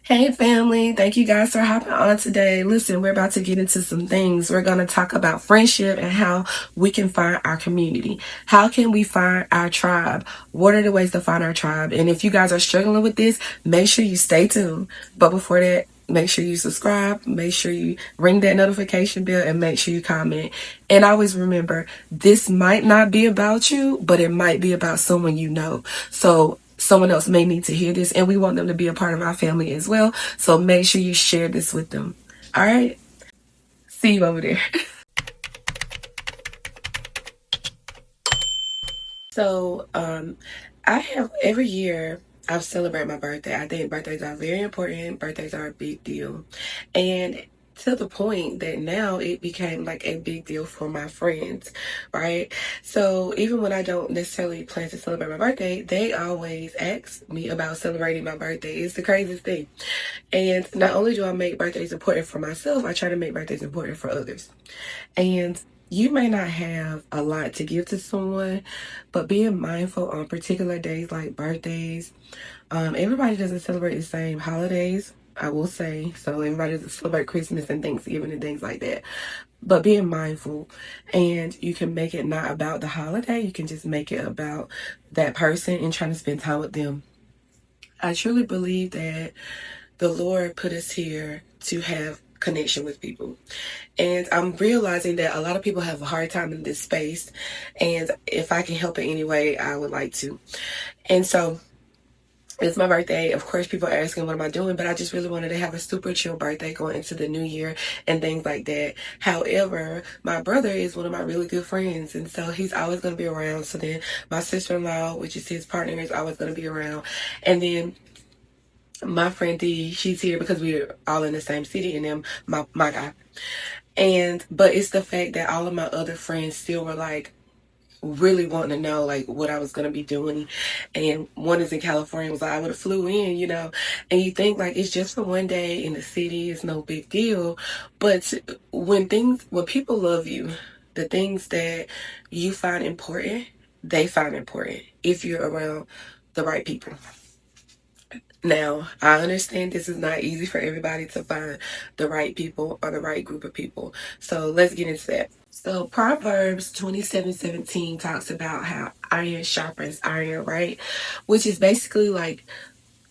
Hey family, thank you guys for hopping on today. Listen, we're about to get into some things. We're going to talk about friendship and how we can find our community. How can we find our tribe? What are the ways to find our tribe? And if you guys are struggling with this, make sure you stay tuned. But before that, make sure you subscribe, make sure you ring that notification bell, and make sure you comment. And always remember, this might not be about you, but it might be about someone you know. So someone else may need to hear this, and we want them to be a part of our family as well. So make sure you share this with them. All right. See you over there. So, I have every year I've celebrated my birthday. I think birthdays are very important. Birthdays are a big deal. And to the point that now it became like a big deal for my friends, right? So even when I don't necessarily plan to celebrate my birthday, they always ask me about celebrating my birthday. It's the craziest thing. And not only do I make birthdays important for myself, I try to make birthdays important for others. And you may not have a lot to give to someone, but being mindful on particular days like birthdays, everybody doesn't celebrate the same holidays, I will say. So everybody doesn't celebrate Christmas and Thanksgiving and things like that. But being mindful, and you can make it not about the holiday, you can just make it about that person and trying to spend time with them. I truly believe that the Lord put us here to have connection with people. And I'm realizing that a lot of people have a hard time in this space. And if I can help in any way, I would like to. And so it's my birthday. Of course, people are asking, what am I doing? But I just really wanted to have a super chill birthday going into the new year and things like that. However, my brother is one of my really good friends. And so he's always going to be around. So then my sister-in-law, which is his partner, is always going to be around. And then my friend D, she's here because we're all in the same city, and then my guy. And but it's the fact that all of my other friends still were like really wanting to know like what I was gonna be doing. And one is in California, was like, I would have flew in. And you think like it's just for one day in the city, it's no big deal. But when people love you, the things that you find important, they find important if you're around the right people. Now, I understand this is not easy for everybody to find the right people or the right group of people. So let's get into that. So Proverbs 27:17 talks about how iron sharpens iron, right? Which is basically like,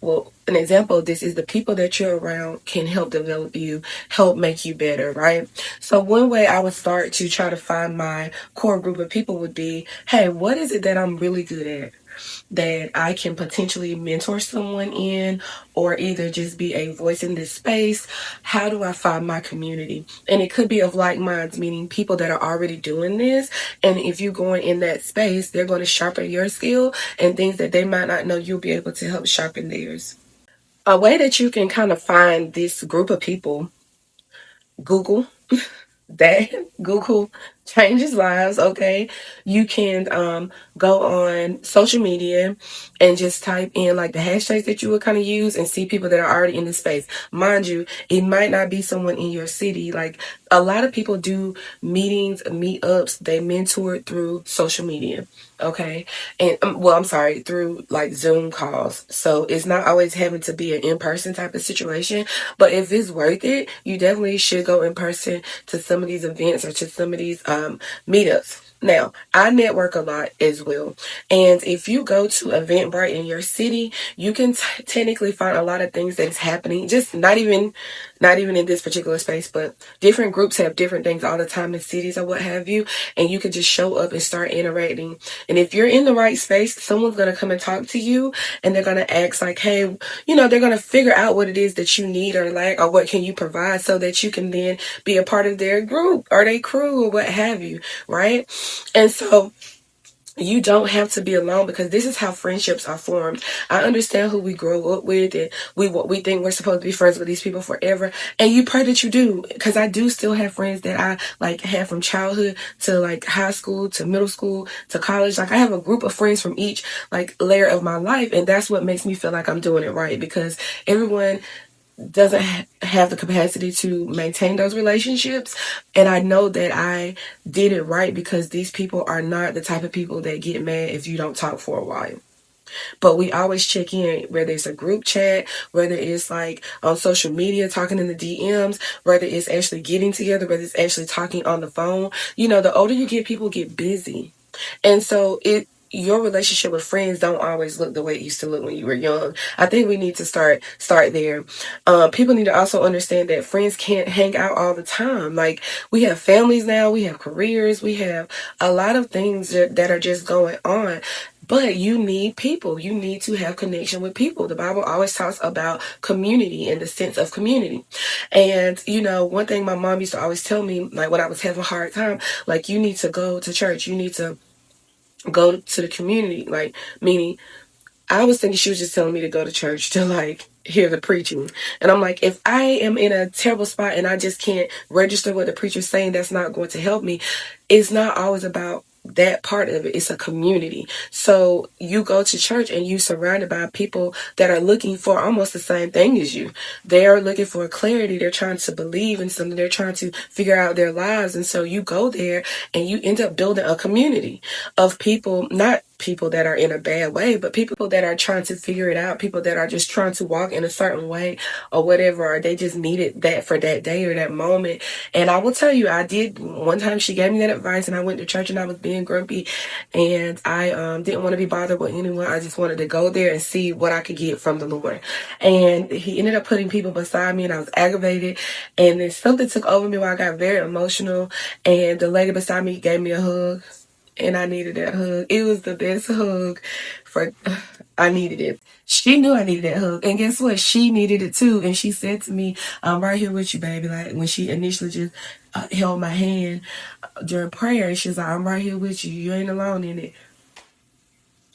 well, an example of this is the people that you're around can help develop you, help make you better, right? So one way I would start to try to find my core group of people would be, hey, what is it that I'm really good at, that I can potentially mentor someone in, or either just be a voice in this space? How do I find my community? And it could be of like minds, meaning people that are already doing this. And if you're going in that space, they're going to sharpen your skill, and things that they might not know, you'll be able to help sharpen theirs. A way that you can kind of find this group of people, Google. That Google changes lives. Okay, you can go on social media and just type in like the hashtags that you would kind of use and see people that are already in the space. Mind you, it might not be someone in your city. Like a lot of people do meetings, meetups, they mentor through social media. Okay, and well, I'm sorry, through like Zoom calls. So it's not always having to be an in-person type of situation, but if it's worth it, you definitely should go in person to some of these events or to some of these meetups. Now, I network a lot as well. And if you go to Eventbrite in your city, you can technically find a lot of things that is happening. Just not even in this particular space, but different groups have different things all the time in cities or what have you. And you can just show up and start interacting. And if you're in the right space, someone's going to come and talk to you, and they're going to ask like, hey, they're going to figure out what it is that you need or lack, or what can you provide, so that you can then be a part of their group or their crew or what have you, right? And so you don't have to be alone, because this is how friendships are formed. I understand who we grow up with, and we think we're supposed to be friends with these people forever, and you pray that you do, because I do still have friends that I like had from childhood to like high school to middle school to college. Like I have a group of friends from each like layer of my life, and that's what makes me feel like I'm doing it right, because everyone doesn't have the capacity to maintain those relationships. And I know that I did it right, because these people are not the type of people that get mad if you don't talk for a while. But we always check in, whether it's a group chat, whether it's like on social media, talking in the DMs, whether it's actually getting together, whether it's actually talking on the phone. The older you get, people get busy. And so your relationship with friends don't always look the way it used to look when you were young. I think we need to start there. People need to also understand that friends can't hang out all the time. Like, we have families now, we have careers, we have a lot of things that are just going on. But you need people. You need to have connection with people. The Bible always talks about community and the sense of community. And, one thing my mom used to always tell me, like when I was having a hard time, like, you need to go to church. You need to go to the community. Like, meaning, I was thinking she was just telling me to go to church to like hear the preaching. And I'm like, if I am in a terrible spot and I just can't register what the preacher's saying, that's not going to help me. It's not always about that part of it. It's a community. So you go to church and you surrounded by people that are looking for almost the same thing as you. They are looking for clarity. They're trying to believe in something. They're trying to figure out their lives. And so you go there and you end up building a community of people, not people that are in a bad way, but people that are trying to figure it out, people that are just trying to walk in a certain way or whatever, or they just needed that for that day or that moment. And I will tell you, I did one time, she gave me that advice, and I went to church and I was being grumpy, and I didn't want to be bothered with anyone. I just wanted to go there and see what I could get from the Lord. And he ended up putting people beside me, and I was aggravated, and then something took over me where I got very emotional, and the lady beside me gave me a hug. And I needed that hug. It was the best hug for, I needed it. She knew I needed that hug. And guess what? She needed it too. And she said to me, I'm right here with you, baby. Like, when she initially just held my hand during prayer, and she's like, I'm right here with you. You ain't alone in it.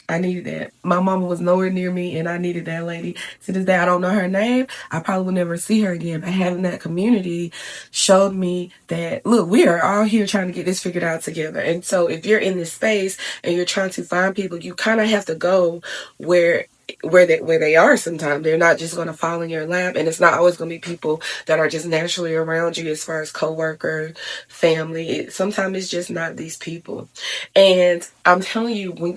I needed that. My mama was nowhere near me, and I needed that lady. To this day, I don't know her name. I probably will never see her again. But having that community showed me that, look, we are all here trying to get this figured out together. And so if you're in this space and you're trying to find people, you kind of have to go where they are. Sometimes they're not just going to fall in your lap, and it's not always going to be people that are just naturally around you as far as coworker, family. Sometimes it's just not these people. And I'm telling you, when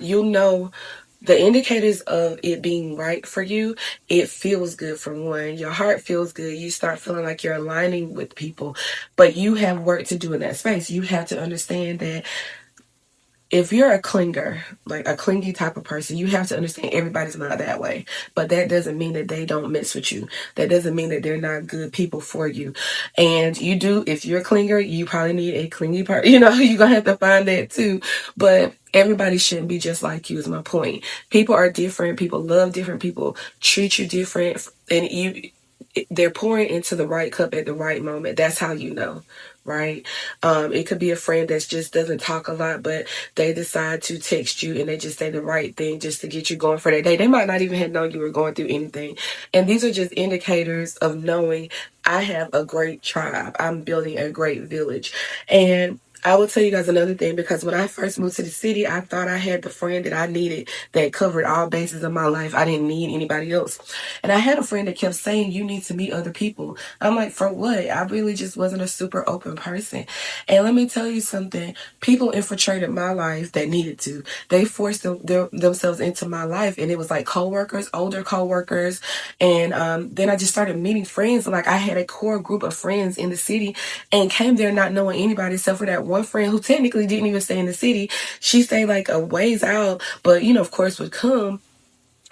the indicators of it being right for you, it feels good. For one, your heart feels good. You start feeling like you're aligning with people, but you have work to do in that space. You have to understand that if you're a clinger, like a clingy type of person, you have to understand everybody's not that way. But that doesn't mean that they don't mess with you. That doesn't mean that they're not good people for you. And you do, if you're a clinger, you probably need a clingy person. You're going to have to find that too. But everybody shouldn't be just like you, is my point. People are different. People love different. People treat you different. And they're pouring into the right cup at the right moment. That's how you know, right? It could be a friend that just doesn't talk a lot, but they decide to text you and they just say the right thing just to get you going for that day. They might not even have known you were going through anything. And these are just indicators of knowing I have a great tribe. I'm building a great village. And I will tell you guys another thing, because when I first moved to the city, I thought I had the friend that I needed that covered all bases of my life. I didn't need anybody else. And I had a friend that kept saying, you need to meet other people. I'm like, for what? I really just wasn't a super open person. And let me tell you something. People infiltrated my life that needed to. They forced themselves into my life. And it was like coworkers, older coworkers. And then I just started meeting friends. Like, I had a core group of friends in the city and came there not knowing anybody except for that one friend who technically didn't even stay in the city. She stayed like a ways out, but of course would come.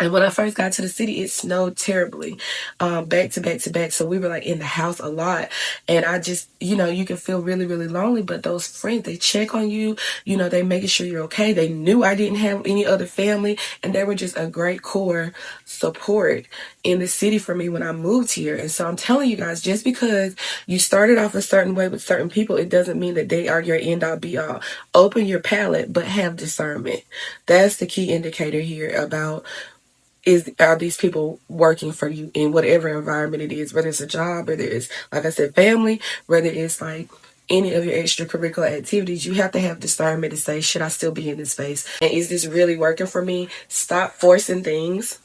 And when I first got to the city, it snowed terribly, back to back to back. So we were like in the house a lot. And I just, you can feel really, really lonely. But those friends, they check on you, they making sure you're okay. They knew I didn't have any other family. And they were just a great core support in the city for me when I moved here. And so I'm telling you guys, just because you started off a certain way with certain people, it doesn't mean that they are your end all be all. Open your palate, but have discernment. That's the key indicator here about, are these people working for you in whatever environment it is, whether it's a job, whether it's, like I said, family, whether it's like any of your extracurricular activities. You have to have discernment to say, should I still be in this space? And is this really working for me? Stop forcing things.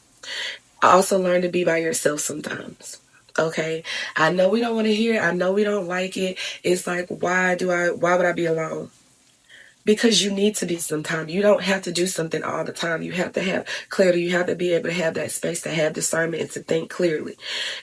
I also learn to be by yourself sometimes. Okay. I know we don't want to hear it. I know we don't like it. It's like, why would I be alone? because you need to be sometime. You don't have to do something all the time. You have to have clarity. You have to be able to have that space to have discernment and to think clearly.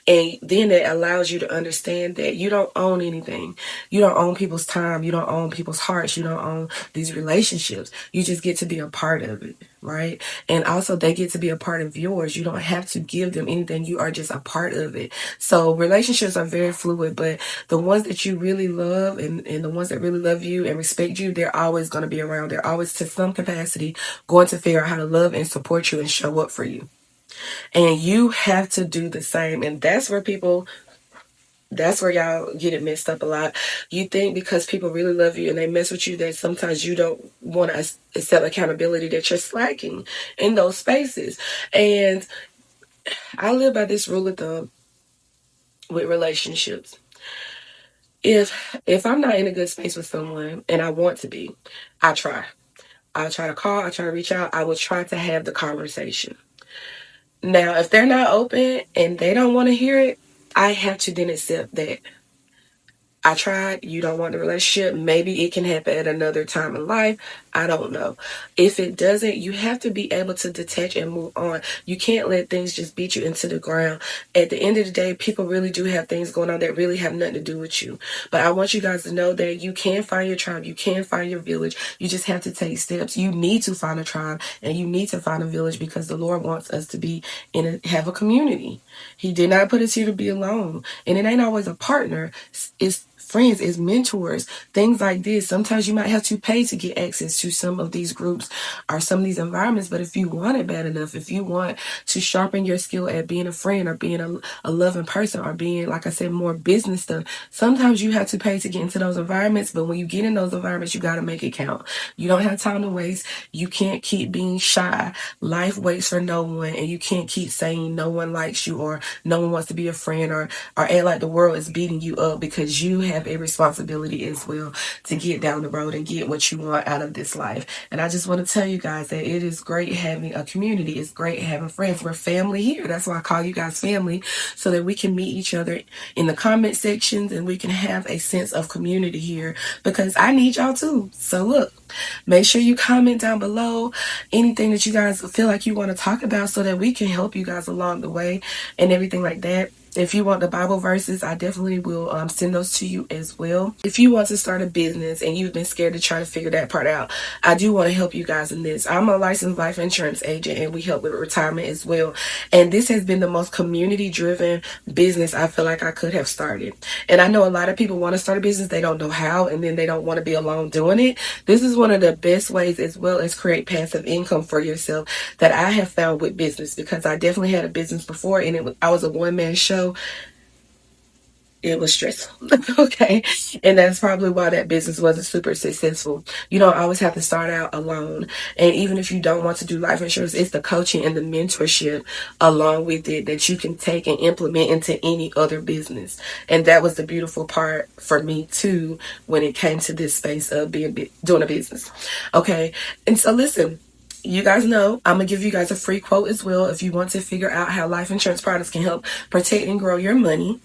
And then it allows you to understand that you don't own anything. You don't own people's time. You don't own people's hearts. You don't own these relationships. You just get to be a part of it, right? And also they get to be a part of yours. You don't have to give them anything. You are just a part of it. So relationships are very fluid, but the ones that you really love and the ones that really love you and respect you, they're always going to be around. They're always to some capacity going to figure out how to love and support you and show up for you. And you have to do the same. And that's where y'all get it messed up a lot. You think because people really love you and they mess with you that sometimes you don't want to accept accountability, that you're slacking in those spaces. And I live by this rule of thumb with relationships. If I'm not in a good space with someone and I want to be, I try. I'll try to call, I try to reach out, I will try to have the conversation. Now, if they're not open and they don't want to hear it, I have to then accept that I tried, you don't want the relationship. Maybe it can happen at another time in life. I don't know. If it doesn't, you have to be able to detach and move on. You can't let things just beat you into the ground. At the end of the day, people really do have things going on that really have nothing to do with you. But I want you guys to know that you can find your tribe. You can find your village. You just have to take steps. You need to find a tribe and you need to find a village because the Lord wants us to be have a community. He did not put us here to be alone. And it ain't always a partner. It's friends, as mentors, things like this. Sometimes you might have to pay to get access to some of these groups or some of these environments. But if you want it bad enough, if you want to sharpen your skill at being a friend or being a loving person or being, like I said, more business stuff, sometimes you have to pay to get into those environments. But when you get in those environments, you got to make it count. You don't have time to waste. You can't keep being shy. Life waits for no one. And you can't keep saying no one likes you or no one wants to be a friend or act like the world is beating you up, because you have a responsibility as well to get down the road and get what you want out of this life. And I just want to tell you guys that it is great having a community. It's great having friends. We're family here. That's why I call you guys family, so that we can meet each other in the comment sections and we can have a sense of community here, because I need y'all too. So look, make sure you comment down below anything that you guys feel like you want to talk about so that we can help you guys along the way and everything like that. If you want the Bible verses, I definitely will send those to you as well. If you want to start a business and you've been scared to try to figure that part out, I do want to help you guys in this. I'm a licensed life insurance agent and we help with retirement as well. And this has been the most community-driven business I feel like I could have started. And I know a lot of people want to start a business, they don't know how, and then they don't want to be alone doing it. This is one of the best ways, as well as create passive income for yourself, that I have found with business, because I definitely had a business before and I was a one-man show. It was stressful. Okay. And that's probably why that business wasn't super successful. You don't always have to start out alone. And even if you don't want to do life insurance, it's the coaching and the mentorship along with it that you can take and implement into any other business. And that was the beautiful part for me too, when it came to this space of doing a business. Okay. And so listen, you guys know I'm going to give you guys a free quote as well if you want to figure out how life insurance products can help protect and grow your money.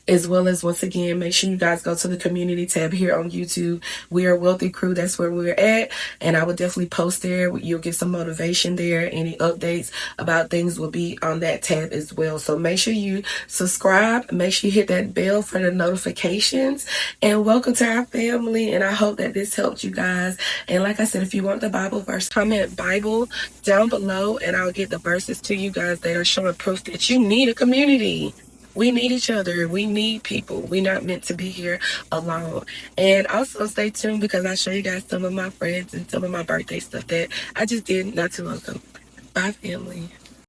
As well as, once again, make sure you guys go to the community tab here on YouTube. We are Wealthy Crew. That's where we're at. And I will definitely post there. You'll get some motivation there. Any updates about things will be on that tab as well. So make sure you subscribe. Make sure you hit that bell for the notifications. And welcome to our family. And I hope that this helped you guys. And like I said, if you want the Bible verse, comment Bible down below. And I'll get the verses to you guys that are showing proof that you need a community. We need each other. We need people. We're not meant to be here alone. And also stay tuned, because I'll show you guys some of my friends and some of my birthday stuff that I just did not too long ago. Bye, family.